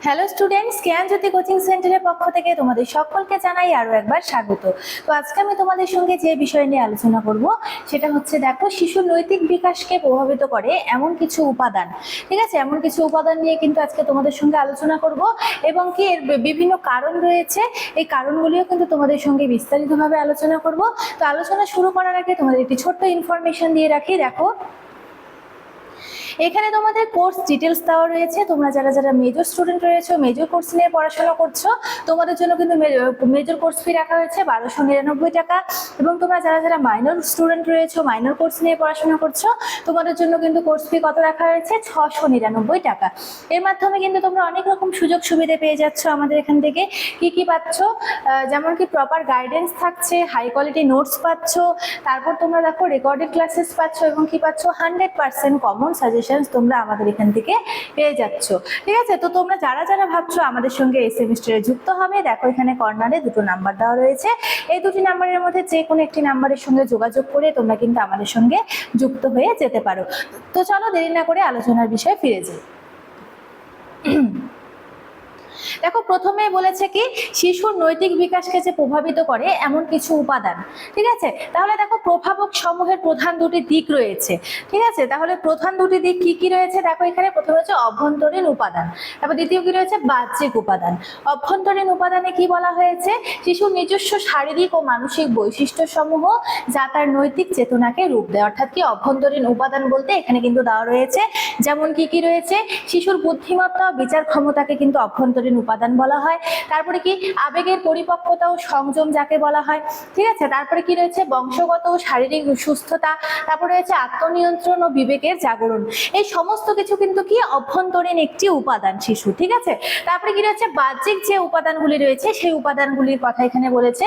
Hello students, জ্ঞানজ্যোতি coaching সেন্টারের পক্ষ থেকে তোমাদের সকলকে জানাই আরো একবার স্বাগত। তো আজকে আমি তোমাদের সঙ্গে যে বিষয় নিয়ে আলোচনা করব সেটা হচ্ছে, দেখো, শিশুর নৈতিক বিকাশকে প্রভাবিত করে এমন কিছু উপাদান। ঠিক আছে, এমন কিছু উপাদান নিয়ে কিন্তু আজকে তোমাদের সঙ্গে আলোচনা করব এবং কি এর বিভিন্ন কারণ রয়েছে, এই কারণগুলিও কিন্তু তোমাদের সঙ্গে বিস্তারিতভাবে আলোচনা করব। তো আলোচনা শুরু করার আগে তোমাদের একটি ছোট্ট ইনফরমেশন দিয়ে রাখি। দেখো, এখানে তোমাদের কোর্স ডিটেলস দেওয়া রয়েছে। তোমরা যারা যারা মেজর স্টুডেন্ট রয়েছে, মেজর কোর্স নিয়ে পড়াশোনা করছো, তোমাদের জন্য কিন্তু মেজর কোর্স ফি রাখা হয়েছে 1299 টাকা। এবং তোমরা যারা যারা মাইনর স্টুডেন্ট রয়েছে, মাইনর কোর্স নিয়ে পড়াশোনা করছো, তোমাদের জন্য কিন্তু কোর্স ফি কত রাখা হয়েছে? 699 টাকা। এর মাধ্যমে কিন্তু তোমরা অনেক রকম সুযোগ সুবিধা পেয়ে যাচ্ছ আমাদের এখান থেকে। কি কি পাচ্ছ? যেমন কি প্রপার গাইডেন্স থাকছে, হাই কোয়ালিটি নোটস পাচ্ছ, তারপর তোমরা দেখো রেকর্ডেড ক্লাসেস পাচ্ছ এবং কি পাচ্ছ 100% কমন সাজেশন তোমরা আমাদের এখান থেকে পেয়ে যাচ্ছ। ঠিক আছে, তো তোমরা যারা যারা ভাবছো আমাদের সঙ্গে এই সেমিস্টারে যুক্ত হবে, দেখো এখানে কর্নারে দুটো নাম্বার দেওয়া রয়েছে। এই দুটি নাম্বারের মধ্যে যে কোনো একটি নাম্বারের সঙ্গে যোগাযোগ করে তোমরা কিন্তু আমাদের সঙ্গে যুক্ত হয়ে যেতে পারো। তো চলো দেরি না করে আলোচনার বিষয়ে ফিরে যাই। দেখো, প্রথমে বলেছে কি শিশুর নৈতিক বিকাশকে যে প্রভাবিত করে এমন কিছু উপাদান। ঠিক আছে, তাহলে দেখো প্রভাবক সমূহের প্রধান দুটি দিক রয়েছে। ঠিক আছে, তাহলে প্রধান দুটি দিক কি কি রয়েছে? দেখো, এখানে প্রথমে হচ্ছে অভ্যন্তরীণ উপাদান, তারপর দ্বিতীয় কি রয়েছে? বাহ্যিক উপাদান। অভ্যন্তরীণ উপাদানে কি বলা হয়েছে? শিশুর নিজস্ব শারীরিক ও মানসিক বৈশিষ্ট্য সমূহ যা তার নৈতিক চেতনাকে রূপ দেয়। অর্থাৎ কি অভ্যন্তরীণ উপাদান বলতে এখানে কিন্তু দেওয়া রয়েছে, যেমন কি কি রয়েছে? শিশুর বুদ্ধিমত্তা ও বিচার ক্ষমতাকে কিন্তু অভ্যন্তরীণ উপাদান বলা হয়। তারপরে কি আবেগের পরিপক্কতা ও সংযম যাকে বলা হয়। ঠিক আছে, তারপরে কি রয়েছে? বংশগত ও শারীরিক সুস্থতা, তারপরে রয়েছে আত্মনিয়ন্ত্রণ ও বিবেকের জাগরণ। এই সমস্ত কিছু কিন্তু কি অভ্যন্তরীণ একটি উপাদান শিশু। ঠিক আছে, তারপরে কি রয়েছে? বাহ্যিক যে উপাদানগুলি রয়েছে সেই উপাদানগুলির কথা এখানে বলেছে,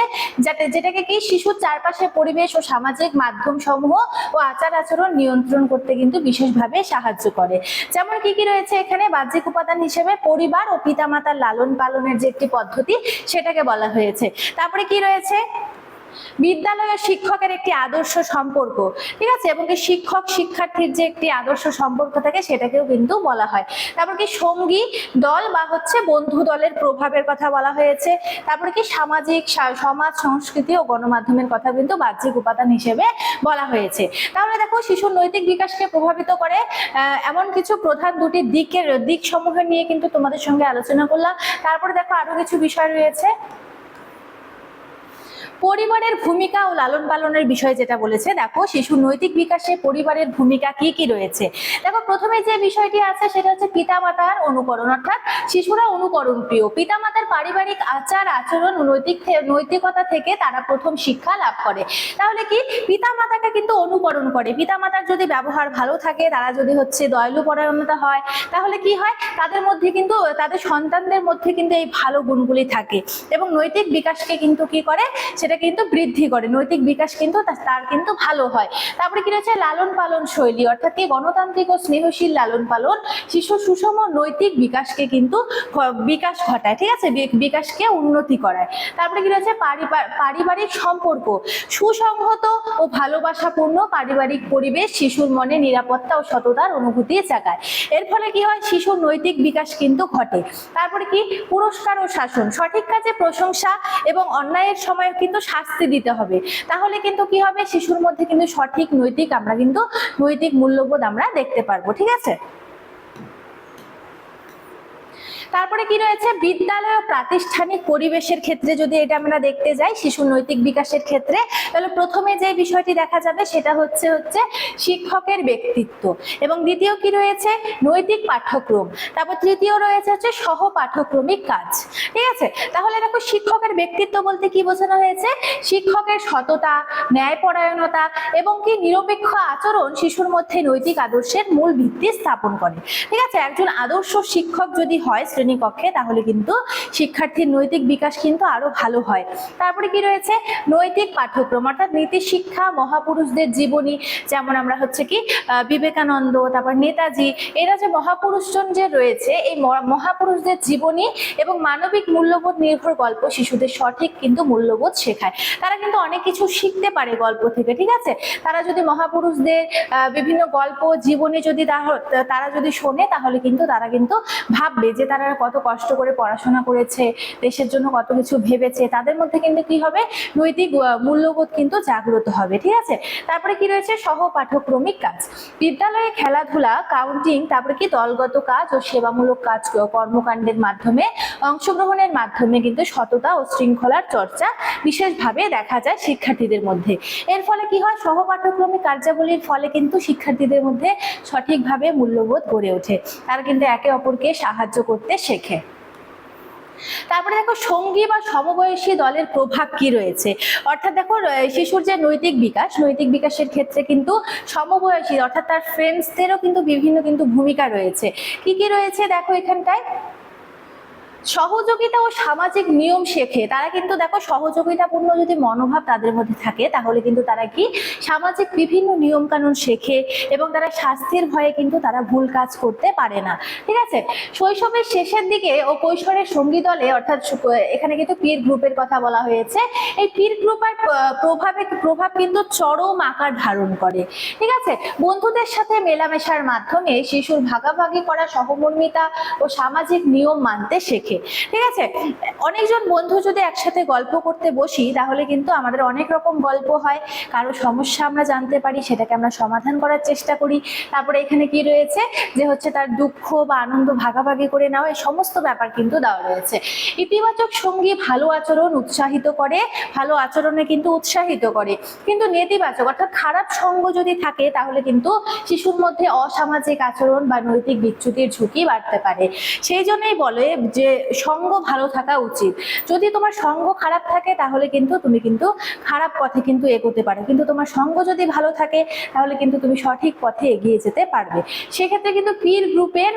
যেটাকে কি শিশুর চারপাশে পরিবেশ ও সামাজিক মাধ্যম সমূহ ও আচার আচরণ নিয়ন্ত্রণ করতে কিন্তু বিশেষভাবে সাহায্য করে। যেমন কি কি রয়েছে এখানে? বাহ্যিক উপাদান হিসেবে পরিবার ও পিতামাতার লালন পালনের যে একটি পদ্ধতি সেটাকে বলা হয়েছে। তারপরে কি রয়েছে? বিদ্যালয়ের শিক্ষকের একটি আদর্শ সম্পর্ক। ঠিক আছে, এবং কি শিক্ষক শিক্ষার্থীর যে একটি আদর্শ সম্পর্ক থাকে সেটাকেও কিন্তু বলা হয়। তারপর কি সঙ্গী দল বা হচ্ছে বন্ধু দলের প্রভাবের কথা বলা হয়েছে। তারপরে কি সামাজিক সমাজ সংস্কৃতি ও গণমাধ্যমের কথা কিন্তু বাহ্যিক উপাদান হিসেবে বলা হয়েছে। তাহলে দেখো, শিশুর নৈতিক বিকাশকে প্রভাবিত করে এমন কিছু প্রধান দুটি দিক সমূহের নিয়ে কিন্তু তোমাদের সঙ্গে আলোচনা করলাম। তারপরে দেখো আরো কিছু বিষয় রয়েছে। পরিবারের ভূমিকা ও লালন পালনের বিষয় যেটা বলেছে, দেখো শিশুর নৈতিক বিকাশে পরিবারের ভূমিকা কি কি রয়েছে। দেখো, প্রথমে যে বিষয়টি আছে সেটা হচ্ছে পিতামাতার অনুকরণ। অর্থাৎ শিশুরা অনুকরণ প্রিয়। পিতামাতার পারিবারিক আচার আচরণ ও নৈতিকতা থেকে তারা প্রথম শিক্ষা লাভ করে। তাহলে কি পিতামাতাকে কিন্তু অনুকরণ করে। পিতামাতার যদি ব্যবহার ভালো থাকে, তারা যদি হচ্ছে দয়ালু পরায়ণতা হয়, তাহলে কি হয়? তাদের মধ্যে কিন্তু তাদের সন্তানদের মধ্যে কিন্তু এই ভালো গুণগুলি থাকে এবং নৈতিক বিকাশকে কিন্তু কি করে? সেটা কিন্তু বৃদ্ধি করে। নৈতিক বিকাশ কিন্তু তার কিন্তু ভালো হয়। তারপরে কি রয়েছে? লালন পালন শৈলী, অর্থাৎ কি গণতান্ত্রিক ও স্নেহশীল লালন পালন শিশু সুষম নৈতিক বিকাশকে কিন্তু বিকাশ ঘটায়। ঠিক আছে, বিকাশকে উন্নতি করায়। তারপরে কি রয়েছে? পারিবারিক সম্পর্ক, সুসংহত ও ভালোবাসাপূর্ণ পারিবারিক পরিবেশ শিশুর মনে নিরাপত্তা ও সততার অনুভূতি জাগায়। এর ফলে কি হয়? শিশুর নৈতিক বিকাশ কিন্তু ঘটে। তারপরে কি? পুরস্কার ও শাসন, সঠিক কাজে প্রশংসা এবং অন্যায়ের সময় কিন্তু শাস্তি দিতে হবে। তাহলে কিন্তু কি হবে? শিশুর মধ্যে কিন্তু সঠিক নৈতিক মূল্যবোধ আমরা দেখতে পারবো। ঠিক আছে, তারপরে কি রয়েছে? বিদ্যালয় ও প্রাতিষ্ঠানিক পরিবেশের ক্ষেত্রে যদি এটা আমরা দেখতে যাই শিশুর নৈতিক বিকাশের ক্ষেত্রে, তাহলে প্রথমে যে বিষয়টি দেখা যাবে সেটা হচ্ছে শিক্ষকের ব্যক্তিত্ব, এবং দ্বিতীয় কি রয়েছে? নৈতিক পাঠ্যক্রম। তারপর তৃতীয় রয়েছে হচ্ছে সহ পাঠ্যক্রমিক কাজ। ঠিক আছে, তাহলে দেখো শিক্ষকের ব্যক্তিত্ব বলতে কি বোঝানো হয়েছে? শিক্ষকের সততা, ন্যায়পরায়ণতা এবং কি নিরপেক্ষ আচরণ শিশুর মধ্যে নৈতিক আদর্শের মূল ভিত্তি স্থাপন করে। ঠিক আছে, একজন আদর্শ শিক্ষক যদি হয় শ্রেণীকক্ষে, তাহলে কিন্তু শিক্ষার্থীর নৈতিক বিকাশ কিন্তু আরো ভালো হয়। তারপরে কি রয়েছে? নৈতিক পাঠ্যক্রম, অর্থাৎ নীতি শিক্ষা, মহাপুরুষদের জীবনী, যেমন আমরা হচ্ছে কি বিবেকানন্দ, তারপর নেতাজি, এরা যে মহাপুরুষজন যে রয়েছে, এই মহাপুরুষদের জীবনী এবং মানবিক নৈতিক মূল্যবোধ নির্ভর গল্প শিশুদের সঠিক কিন্তু মূল্যবোধ শেখায়। তারা কিন্তু অনেক কিছু শিখতে পারে গল্প থেকে, ঠিক আছে। তারা যদি মহাপুরুষদের বিভিন্ন গল্প জীবনে যদি তারা যদি শোনে, তাহলে কিন্তু তারা কিন্তু ভাববে যে তারা কত কষ্ট করে পড়াশোনা করেছে, দেশের জন্য কত কিছু ভেবেছে। তাদের মধ্যে কিন্তু কি হবে, নৈতিক মূল্যবোধ কিন্তু জাগ্রত হবে, ঠিক আছে। তারপরে কি রয়েছে, সহপাঠক্রমিক কাজ। বিদ্যালয়ে খেলাধুলা, কাউন্টিং, তারপরে কি দলগত কাজ ও সেবামূলক কাজ কর্মকাণ্ডের মাধ্যমে অংশগ্রহণের মাধ্যমে কিন্তু সততা ও শৃঙ্খলার চর্চা বিশেষভাবে দেখা যায় শিক্ষার্থীদের মধ্যে। এর ফলে কি হয়, সহপাঠক্রমিক কার্যাবলীর ফলে কিন্তু শিক্ষার্থীদের মধ্যে সঠিকভাবে মূল্যবোধ গড়ে ওঠে। তারা কিন্তু একে অপরকে সাহায্য করতে শেখে। তারপরে দেখো সঙ্গী বা সমবয়সী দলের প্রভাব কি রয়েছে। অর্থাৎ দেখো শিশুর যে নৈতিক বিকাশের ক্ষেত্রে কিন্তু সমবয়সী অর্থাৎ তার ফ্রেন্ডসদেরও কিন্তু বিভিন্ন কিন্তু ভূমিকা রয়েছে। কি কি রয়েছে দেখো এখানটায়, সহযোগিতা ও সামাজিক নিয়ম শেখে। তারা কিন্তু দেখো সহযোগিতাপূর্ণ যদি মনোভাব তাদের মধ্যে থাকে, তাহলে কিন্তু তারা কি সামাজিক বিভিন্ন নিয়ম কানুন শেখে এবং তারা শাস্তির ভয়ে কিন্তু তারা ভুল কাজ করতে পারে না, ঠিক আছে। শৈশবের শেষের দিকে ও কৈশোরের সঙ্গী দলে, অর্থাৎ এখানে কিন্তু পির গ্রুপের কথা বলা হয়েছে। এই পির গ্রুপের প্রভাব কিন্তু চরম আকার ধারণ করে, ঠিক আছে। বন্ধুদের সাথে মেলামেশার মাধ্যমে শিশুর ভাগাভাগি করা সহমর্মিতা ও সামাজিক নিয়ম মানতে শেখে, ঠিক আছে। অনেকজন বন্ধু যদি একসাথে গল্প করতে বসি, তাহলে কিন্তু আমাদের অনেক রকম গল্প হয়, কারো সমস্যা আমরা জানতে পারি, সেটাকে আমরা সমাধান করার চেষ্টা করি। তারপরে এখানে কি রয়েছে যে হচ্ছে তার দুঃখ বা আনন্দ ভাগাভাগি করে নেওয়া, এই সমস্ত ব্যাপার কিন্তু দেওয়া রয়েছে। ইতিবাচক সঙ্গী ভালো আচরণ উৎসাহিত করে, ভালো আচরণে কিন্তু উৎসাহিত করে, কিন্তু নেতিবাচক অর্থাৎ খারাপ সঙ্গ যদি থাকে, তাহলে কিন্তু শিশুর মধ্যে অসামাজিক আচরণ বা নৈতিক বিচ্যুতির ঝুঁকি বাড়তে পারে। সেই জন্যই বলে যে সঙ্গ ভালো থাকা উচিত। যদি তোমার সঙ্গ খারাপ থাকে, তাহলে কিন্তু তুমি কিন্তু খারাপ পথে কিন্তু এগোতে পারো, কিন্তু তোমার সঙ্গ যদি ভালো থাকে, তাহলে কিন্তু তুমি সঠিক পথে এগিয়ে যেতে পারবে। সেক্ষেত্রে কিন্তু পির গ্রুপের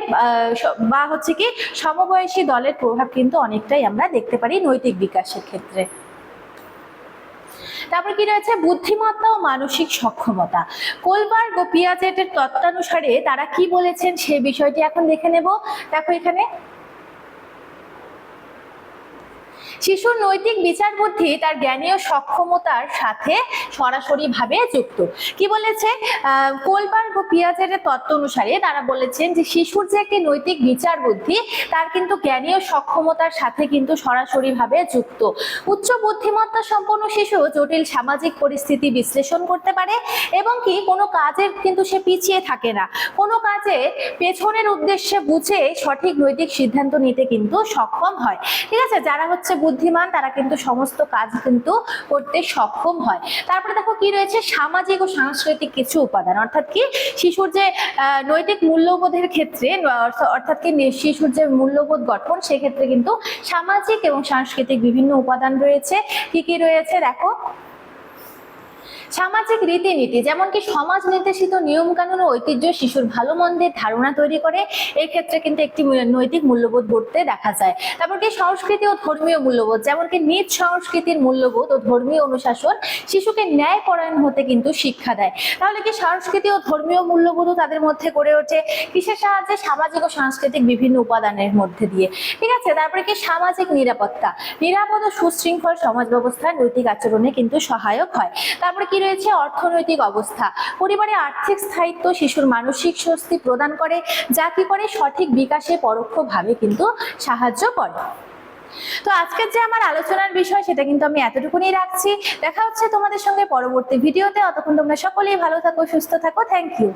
বা হচ্ছে কি সমবয়সী দলের প্রভাব কিন্তু অনেকটাই আমরা দেখতে পারি নৈতিক বিকাশের ক্ষেত্রে। তারপর কি রয়েছে, বুদ্ধিমত্তা ও মানসিক সক্ষমতা। কোলবার্গ ও পিয়াজেটের তত্ত্বানুসারে তারা কি বলেছেন সে বিষয়টি এখন দেখে নেব। দেখো এখানে শিশুর নৈতিক বিচার বুদ্ধি তার জ্ঞানীয় সক্ষমতার সাথে সরাসরি ভাবে যুক্ত। কি বলেছে, কোলবার্গ ও পিয়াজেটের তত্ত্ব অনুসারে তারা বলেছেন যে শিশুর যে একটি নৈতিক বিচার বুদ্ধি, তার কিন্তু জ্ঞানীয় সক্ষমতার সাথে কিন্তু সরাসরি ভাবে যুক্ত। উচ্চ বুদ্ধিমত্তা সম্পন্ন শিশু জটিল সামাজিক পরিস্থিতি বিশ্লেষণ করতে পারে এবং কি কোনো কাজের কিন্তু সে পিছিয়ে থাকে না, কোনো কাজে পেছনের উদ্দেশ্যে বুঝে সঠিক নৈতিক সিদ্ধান্ত নিতে কিন্তু সক্ষম হয়, ঠিক আছে। যারা হচ্ছে বুদ্ধিমান, তারা কিন্তু সমস্ত কাজ কিন্তু করতে সক্ষম হয়। তারপরে দেখো কি রয়েছে, সামাজিক ও সাংস্কৃতিক কিছু উপাদান। অর্থাৎ কি শিশুর যে নৈতিক মূল্যবোধের ক্ষেত্রে, অর্থাৎ কি শিশুর যে মূল্যবোধ গঠন, সেক্ষেত্রে কিন্তু সামাজিক এবং সাংস্কৃতিক বিভিন্ন উপাদান রয়েছে। কি কি রয়েছে দেখো, সামাজিক রীতিনীতি, যেমন কি সমাজ নির্দেশিত নিয়ম কানুন ও ঐতিহ্য শিশুর ভালো মন্দের ধারণা তৈরি করে, এই ক্ষেত্রে কিন্তু একটি নৈতিক মূল্যবোধ গড়তে দেখা যায়। তারপর কি সংস্কৃতি ও ধর্মীয় মূল্যবোধ, যেমন কি নিজ সংস্কৃতির মূল্যবোধ ও ধর্মীয় অনুশাসন শিশুকে ন্যায়পরায়ণ হতে কিন্তু শিক্ষা দেয়। তাহলে কি সংস্কৃতি ও ধর্মীয় মূল্যবোধও তাদের মধ্যে গড়ে ওঠে কিসের সাহায্যে, সামাজিক ও সাংস্কৃতিক বিভিন্ন উপাদানের মধ্যে দিয়ে, ঠিক আছে। তারপরে কি সামাজিক নিরাপত্তা, নিরাপদ ও সুশৃঙ্খল সমাজ ব্যবস্থা নৈতিক আচরণে কিন্তু সহায়ক হয়। তারপরে কি রয়েছে, অর্থনৈতিক অবস্থা, পরিবারে আর্থিক স্থায়িত্ব শিশুর মানসিক স্বস্তি প্রদান করে, যা কি করে সঠিক বিকাশে পরোক্ষভাবে কিন্তু সাহায্য করে। তো আজকের যে আমার আলোচনার বিষয়, সেটা কিন্তু আমি এতটুকুনি রাখছি। দেখা হচ্ছে তোমাদের সঙ্গে পরবর্তী ভিডিওতে। ততক্ষণ তোমরা সকলেই ভালো থাকো, সুস্থ থাকো। Thank you.